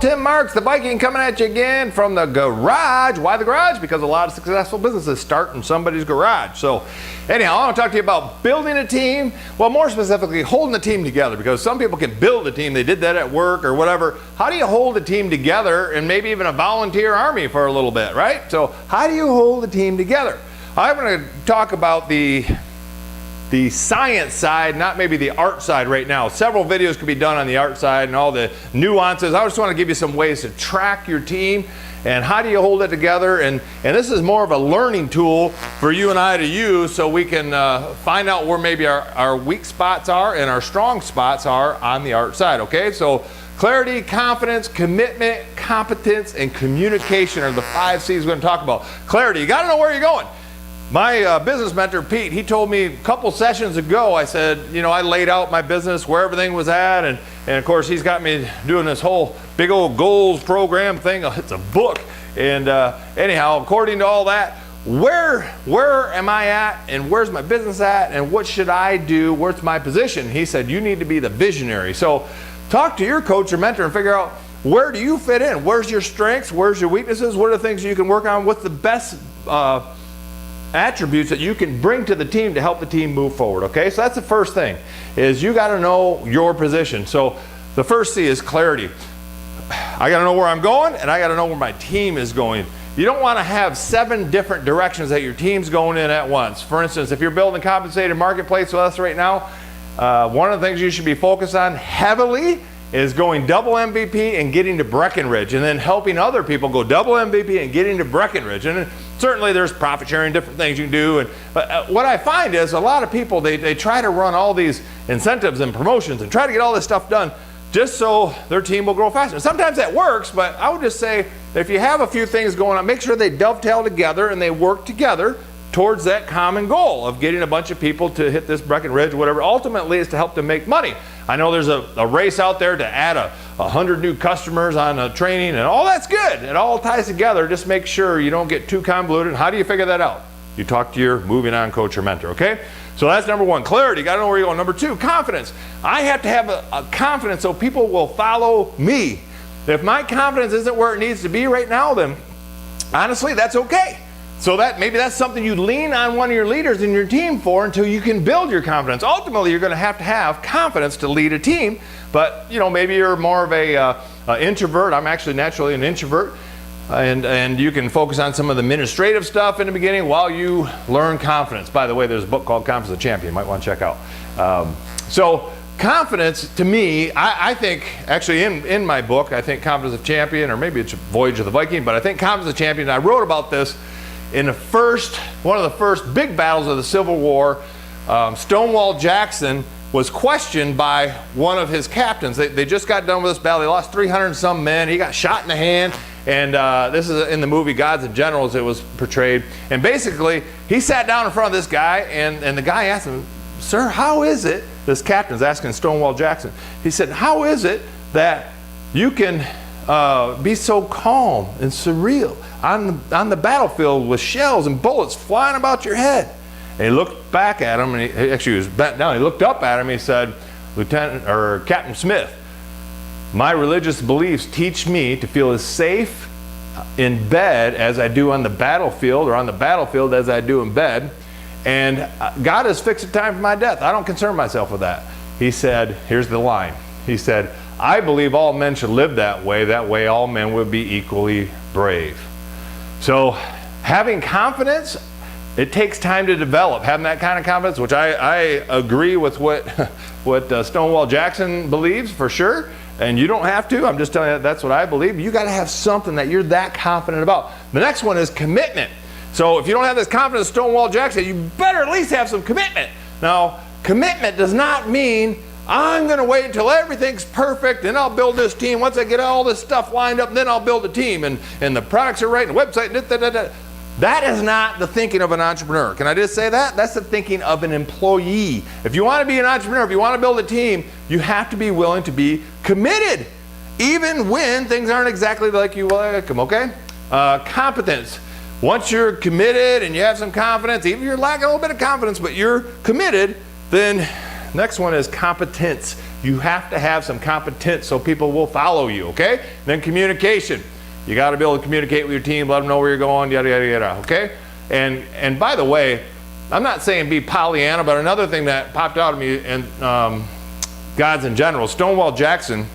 Tim Marks, the Viking, coming at you again from the garage. Why the garage? Because a lot of successful businesses start in somebody's garage. So anyhow, I want to talk to you about building a team. Well, more specifically, holding a team together, because some people can build a team. They did that at work or whatever. How do you hold a team together, and maybe even a volunteer army for a little bit, right? So how do you hold a team together? I'm going to talk about the science side, not maybe the art side right now. Several videos could be done on the art side and all the nuances. I just want to give you some ways to track your team and how do you hold it together. And this is more of a learning tool for you and I to use, so we can find out where maybe our weak spots are and our strong spots are on the art side, okay? So clarity, confidence, commitment, competence, and communication are the 5 C's we're going to talk about. Clarity, you got to know where you're going. My business mentor, Pete, he told me a couple sessions ago, I said, you know, I laid out my business, where everything was at, and of course he's got me doing this whole big old goals program thing. It's a book. And anyhow, according to all that, where am I at, and where's my business at, and what should I do, where's my position? He said, you need to be the visionary. So talk to your coach or mentor and figure out, where do you fit in? Where's your strengths? Where's your weaknesses? What are the things you can work on? What's the best attributes that you can bring to the team to help the team move forward, okay? So that's the first thing, is you got to know your position. So the first C is clarity. I got to know where I'm going, and I got to know where my team is going. You don't want to have 7 different directions that your team's going in at once. For instance, if you're building a compensated marketplace with us right now, one of the things you should be focused on heavily is going double MVP and getting to Breckenridge, and then helping other people go double MVP and getting to Breckenridge. And then certainly there's profit sharing, different things you can do. And what I find is a lot of people, they try to run all these incentives and promotions and try to get all this stuff done just so their team will grow faster. Sometimes that works, but I would just say that if you have a few things going on, make sure they dovetail together and they work together towards that common goal of getting a bunch of people to hit this Breckenridge, whatever ultimately is to help them make money. I know there's a race out there to add 100 new customers on a training, and all that's good. It all ties together. Just make sure you don't get too convoluted. How do you figure that out? You talk to your moving on coach or mentor, okay? So that's number 1, clarity. You got to know where you're going. Number 2, confidence. I have to have a confidence so people will follow me. If my confidence isn't where it needs to be right now, then honestly, that's okay. So maybe that's something you lean on one of your leaders in your team for until you can build your confidence. Ultimately, you're going to have confidence to lead a team. But you know, maybe you're more of a introvert. I'm actually naturally an introvert, and you can focus on some of the administrative stuff in the beginning while you learn confidence. By the way, there's a book called Confidence of the Champion. You might want to check out. So confidence, to me, I think, actually in my book, I think Confidence of the Champion, or maybe it's Voyage of the Viking, but I think Confidence of the Champion, I wrote about this in one of the first big battles of the Civil War. Stonewall Jackson was questioned by one of his captains. They just got done with this battle. They lost 300 and some men. He got shot in the hand. And this is in the movie Gods and Generals, it was portrayed. And basically, he sat down in front of this guy, and the guy asked him, "Sir, how is it," this captain's asking Stonewall Jackson, he said, "How is it that you can be so calm and surreal on the battlefield with shells and bullets flying about your head?" And he looked back at him, and he was bent down. He looked up at him. He said, "Captain Smith, my religious beliefs teach me to feel as safe in bed as I do on the battlefield, or on the battlefield as I do in bed. And God has fixed a time for my death. I don't concern myself with that." He said, here's the line. He said, "I believe all men should live that way. That way all men would be equally brave." So having confidence, it takes time to develop. Having that kind of confidence, which I agree with what Stonewall Jackson believes for sure. And you don't have to. I'm just telling you that's what I believe. You got to have something that you're that confident about. The next one is commitment. So if you don't have this confidence, Stonewall Jackson, you better at least have some commitment. Now, commitment does not mean I'm going to wait until everything's perfect and I'll build this team. Once I get all this stuff lined up, then I'll build a team and the products are right and the website. That is not the thinking of an entrepreneur. Can I just say that? That's the thinking of an employee. If you want to be an entrepreneur, if you want to build a team, you have to be willing to be committed, even when things aren't exactly like you like them, okay? Competence. Once you're committed and you have some confidence, even if you're lacking a little bit of confidence, but you're committed, then next one is competence. You have to have some competence so people will follow you, okay? Then communication. You got to be able to communicate with your team, let them know where you're going, yada, yada, yada, okay? And by the way, I'm not saying be Pollyanna, but another thing that popped out of me in Gods in General, Stonewall Jackson,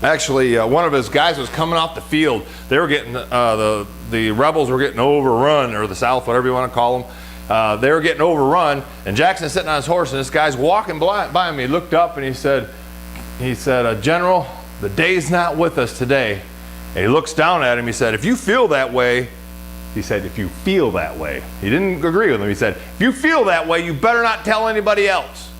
actually one of his guys was coming off the field. They were getting, the rebels were getting overrun, or the South, whatever you want to call them. They were getting overrun, and Jackson's sitting on his horse, and this guy's walking by him. He looked up and he said, General, the day's not with us today. And he looks down at him, he said, if you feel that way, he said, if you feel that way. He didn't agree with him. He said, if you feel that way, you better not tell anybody else.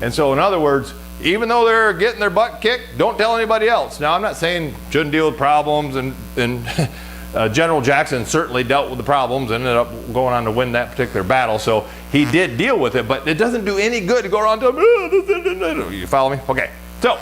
And so in other words, even though they're getting their butt kicked, don't tell anybody else. Now I'm not saying shouldn't deal with problems, and General Jackson certainly dealt with the problems and ended up going on to win that particular battle. So he did deal with it, but it doesn't do any good to go around to him. You follow me? Okay. So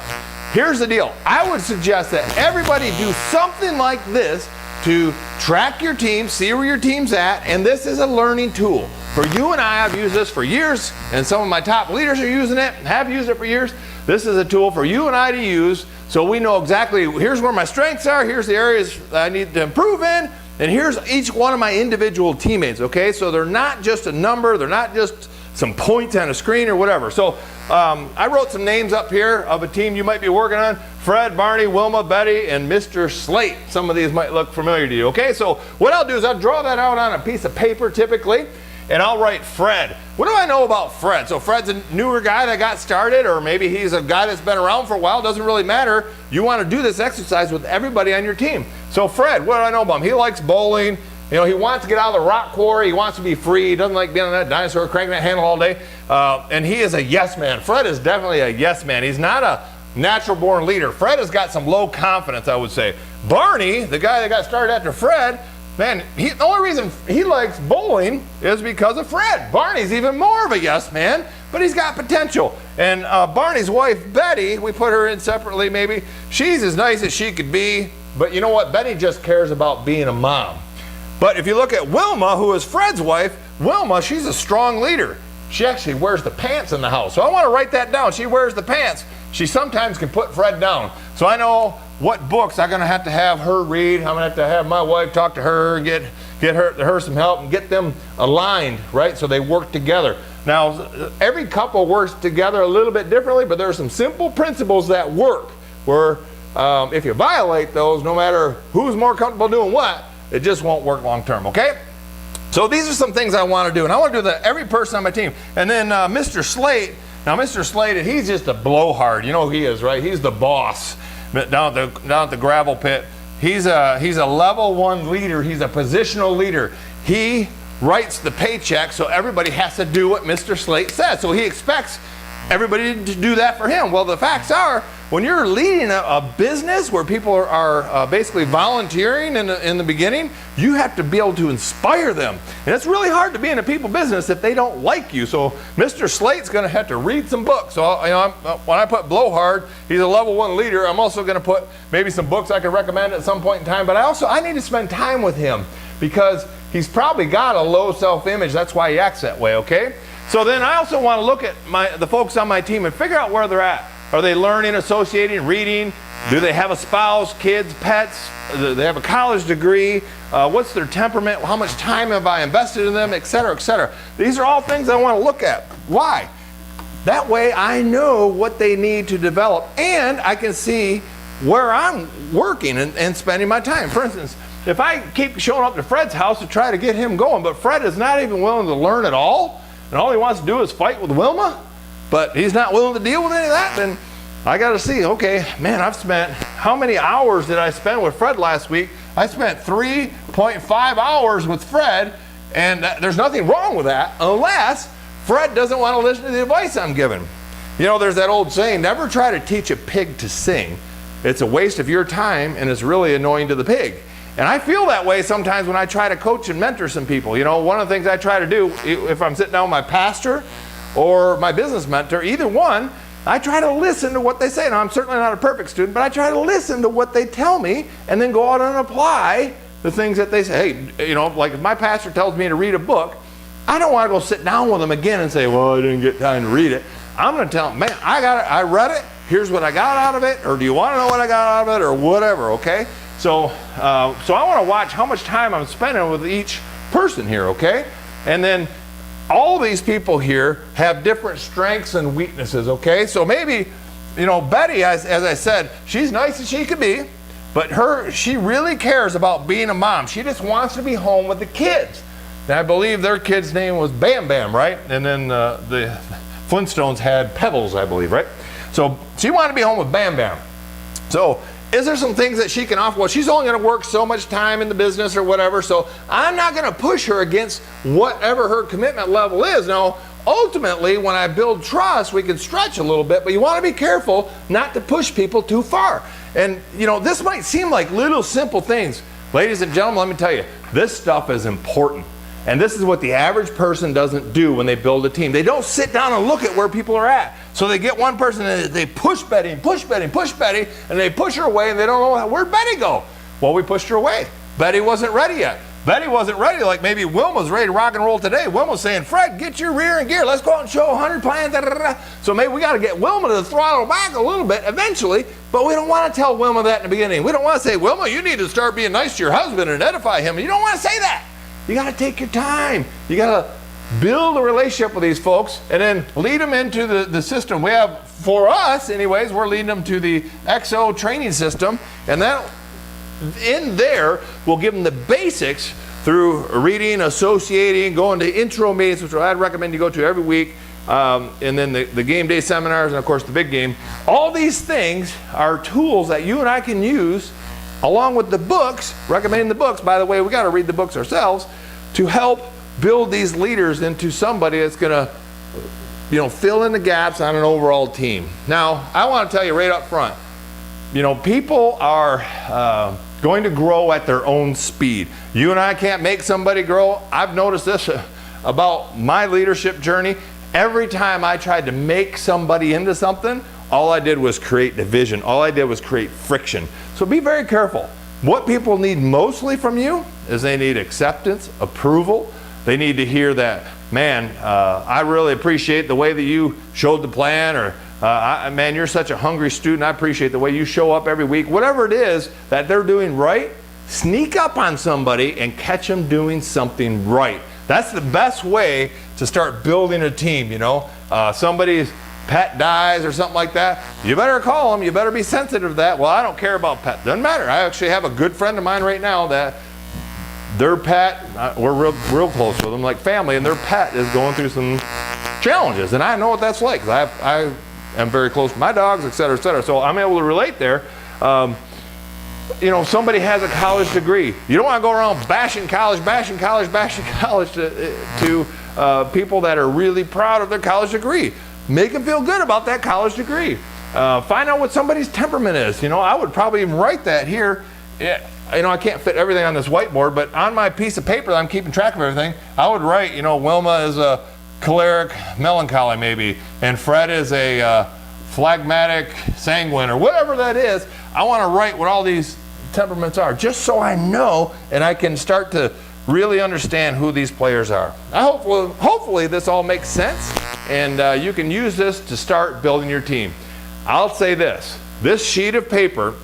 here's the deal. I would suggest that everybody do something like this to track your team, see where your team's at, and this is a learning tool. For you and I, I've used this for years, and some of my top leaders are using it, have used it for years. This is a tool for you and I to use so we know exactly, here's where my strengths are, here's the areas I need to improve in, and here's each one of my individual teammates, okay? So they're not just a number, they're not just some points on a screen or whatever. So I wrote some names up here of a team you might be working on. Fred, Barney, Wilma, Betty, and Mr. Slate. Some of these might look familiar to you, okay? So what I'll do is I'll draw that out on a piece of paper typically, and I'll write Fred. What do I know about Fred? So Fred's a newer guy that got started, or maybe he's a guy that's been around for a while. Doesn't really matter. You want to do this exercise with everybody on your team. So Fred, what do I know about him? He likes bowling. You know, he wants to get out of the rock quarry. He wants to be free. He doesn't like being on that dinosaur cranking that handle all day. And he is a yes man. Fred is definitely a yes man. He's not a natural born leader. Fred has got some low confidence, I would say. Barney, the guy that got started after Fred, man, the only reason he likes bowling is because of Fred. Barney's even more of a yes man, but he's got potential. And Barney's wife, Betty, we put her in separately maybe. She's as nice as she could be, but you know what? Betty just cares about being a mom. But if you look at Wilma, who is Fred's wife, Wilma, she's a strong leader. She actually wears the pants in the house. So I want to write that down. She wears the pants. She sometimes can put Fred down. So I know what books I'm going to have her read. I'm going to have my wife talk to her, get her some help, and get them aligned, right? So they work together. Now, every couple works together a little bit differently, but there are some simple principles that work where if you violate those, no matter who's more comfortable doing what, it just won't work long term, okay? So these are some things I want to do, and I want to do that every person on my team. And then Mr. Slate, now Mr. Slate, he's just a blowhard. You know who he is, right? He's the boss down at the gravel pit. He's a level 1 leader. He's a positional leader. He writes the paycheck, so everybody has to do what Mr. Slate says. So he expects everybody to do that for him. Well, the facts are, when you're leading a business where people are basically volunteering in the beginning, you have to be able to inspire them. And it's really hard to be in a people business if they don't like you. So Mr. Slate's going to have to read some books. So when I put Blowhard, he's a level 1 leader. I'm also going to put maybe some books I could recommend at some point in time. But I need to spend time with him because he's probably got a low self-image. That's why he acts that way, okay? So then I also want to look at the folks on my team and figure out where they're at. Are they learning, associating, reading? Do they have a spouse, kids, pets? Do they have a college degree? What's their temperament? How much time have I invested in them, et cetera, et cetera? These are all things I want to look at. Why? That way I know what they need to develop, and I can see where I'm working and spending my time. For instance, if I keep showing up to Fred's house to try to get him going, but Fred is not even willing to learn at all, and all he wants to do is fight with Wilma, but he's not willing to deal with any of that, then I got to see, okay, man, how many hours did I spend with Fred last week? I spent 3.5 hours with Fred, and there's nothing wrong with that unless Fred doesn't want to listen to the advice I'm giving. You know, there's that old saying, never try to teach a pig to sing. It's a waste of your time, and it's really annoying to the pig. And I feel that way sometimes when I try to coach and mentor some people. You know, one of the things I try to do, if I'm sitting down with my pastor or my business mentor, either one, I try to listen to what they say. Now, I'm certainly not a perfect student, but I try to listen to what they tell me and then go out and apply the things that they say. Hey, you know, like if my pastor tells me to read a book, I don't want to go sit down with them again and say, well, I didn't get time to read it. I'm going to tell them, man, I got it. I read it. here's what I got out of it, or do you want to know what I got out of it, or whatever, okay? So, so I want to watch how much time I'm spending with each person here, okay? And then all these people here have different strengths and weaknesses, okay? So maybe, you know, Betty, as I said, she's nice as she could be, but she really cares about being a mom. She just wants to be home with the kids. And I believe their kid's name was Bam Bam, right? And then the Flintstones had Pebbles, I believe, right? So she wanted to be home with Bam Bam. So is there some things that she can offer? Well, she's only going to work so much time in the business or whatever, so I'm not going to push her against whatever her commitment level is. Now, ultimately, when I build trust, we can stretch a little bit, but you want to be careful not to push people too far. And, you know, this might seem like little simple things. Ladies and gentlemen, let me tell you, this stuff is important. And this is what the average person doesn't do when they build a team. They don't sit down and look at where people are at. So they get one person and they push Betty and push Betty and push Betty, and they push her away and they don't know, where'd Betty go? Well, we pushed her away. Betty wasn't ready yet. Betty wasn't ready like maybe Wilma's ready to rock and roll today. Wilma's saying, Fred, get your rear in gear. Let's go out and show 100 plans. Da, da, da. So maybe we got to get Wilma to throttle back a little bit eventually, but we don't want to tell Wilma that in the beginning. We don't want to say, Wilma, you need to start being nice to your husband and edify him. You don't want to say that. You got to take your time. You got to build a relationship with these folks and then lead them into the system. We have, for us anyways, we're leading them to the XO training system, and that in there we'll give them the basics through reading, associating, going to intro meetings, which I'd recommend you go to every week, and then the game day seminars, and of course the big game. All these things are tools that you and I can use along with the books, recommending the books. By the way, we got to read the books ourselves to help build these leaders into somebody that's going to, you know, fill in the gaps on an overall team. Now, I want to tell you right up front, you know, people are going to grow at their own speed. You and I can't make somebody grow. I've noticed this about my leadership journey. Every time I tried to make somebody into something, all I did was create division. All I did was create friction. So be very careful. What people need mostly from you is they need acceptance, approval. They need to hear that, man, I really appreciate the way that you showed the plan, or man, you're such a hungry student. I appreciate the way you show up every week. Whatever it is that they're doing right, sneak up on somebody and catch them doing something right. That's the best way to start building a team, you know. Somebody's pet dies or something like that, you better call them. You better be sensitive to that. Well, I don't care about pet. Doesn't matter. I actually have a good friend of mine right now that their pet, we're real close with them, like family, and their pet is going through some challenges, and I know what that's like. I am very close to my dogs, et cetera, so I'm able to relate there. You know, somebody has a college degree. You don't want to go around bashing college to people that are really proud of their college degree. Make them feel good about that college degree. Find out what somebody's temperament is. You know, I would probably even write that here. You know, I can't fit everything on this whiteboard, but on my piece of paper that I'm keeping track of everything, I would write, you know, Wilma is a choleric melancholy maybe, and Fred is a phlegmatic sanguine, or whatever that is. I want to write what all these temperaments are, just so I know and I can start to really understand who these players are. Hopefully this all makes sense, and you can use this to start building your team. I'll say this sheet of paper,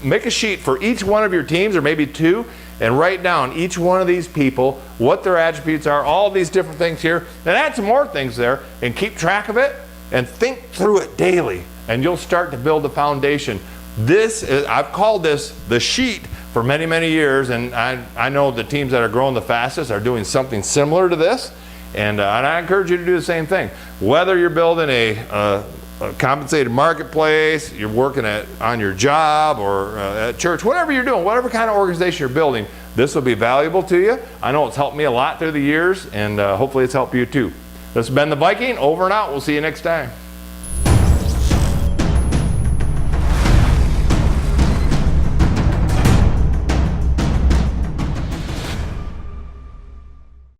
make a sheet for each one of your teams, or maybe two, and write down each one of these people, what their attributes are, all these different things here, and add some more things there, and keep track of it, and think through it daily, and you'll start to build a foundation. I've called this the sheet for many, many years, and I know the teams that are growing the fastest are doing something similar to this, and I encourage you to do the same thing. Whether you're building a compensated marketplace, you're working on your job, or at church, whatever you're doing, whatever kind of organization you're building, this will be valuable to you. I know it's helped me a lot through the years, and hopefully it's helped you too. This has been the Viking, over and out. We'll see you next time.